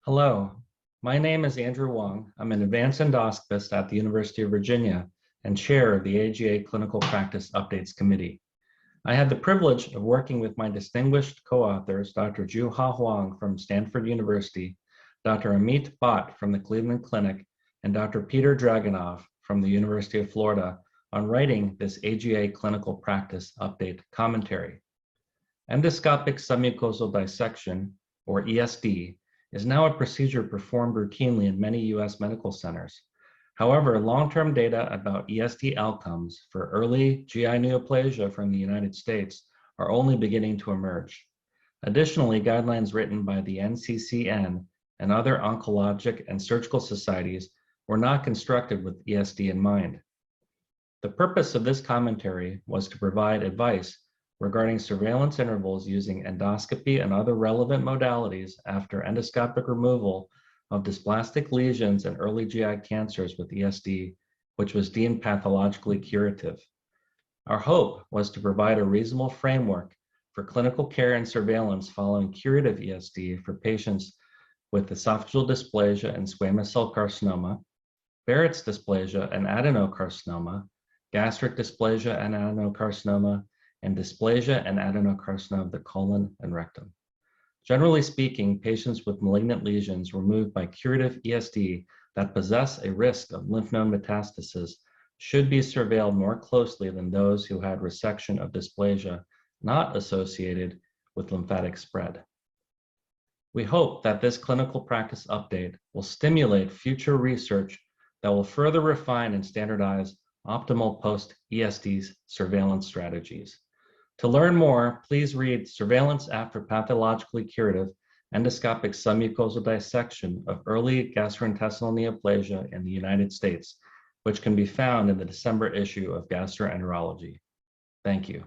Hello, my name is Andrew Wong. I'm an advanced endoscopist at the University of Virginia and chair of the AGA Clinical Practice Updates Committee. I had the privilege of working with my distinguished co-authors, Dr. Ju-Ha Huang from Stanford University, Dr. Amit Bhatt from the Cleveland Clinic, and Dr. Peter Dragunov from the University of Florida on writing this AGA Clinical Practice Update commentary. Endoscopic submucosal dissection, or ESD, is now a procedure performed routinely in many U.S. medical centers. However, long-term data about ESD outcomes for early GI neoplasia from the United States are only beginning to emerge. Additionally, guidelines written by the NCCN and other oncologic and surgical societies were not constructed with ESD in mind. The purpose of this commentary was to provide advice regarding surveillance intervals using endoscopy and other relevant modalities after endoscopic removal of dysplastic lesions and early GI cancers with ESD, which was deemed pathologically curative. Our hope was to provide a reasonable framework for clinical care and surveillance following curative ESD for patients with esophageal dysplasia and squamous cell carcinoma, Barrett's dysplasia and adenocarcinoma, gastric dysplasia and adenocarcinoma, and dysplasia and adenocarcinoma of the colon and rectum. Generally speaking, patients with malignant lesions removed by curative ESD that possess a risk of lymph node metastasis should be surveilled more closely than those who had resection of dysplasia not associated with lymphatic spread. We hope that this clinical practice update will stimulate future research that will further refine and standardize optimal post-ESD surveillance strategies. To learn more, please read Surveillance After Pathologically Curative Endoscopic Submucosal Dissection of Early Gastrointestinal Neoplasia in the United States, which can be found in the December issue of Gastroenterology. Thank you.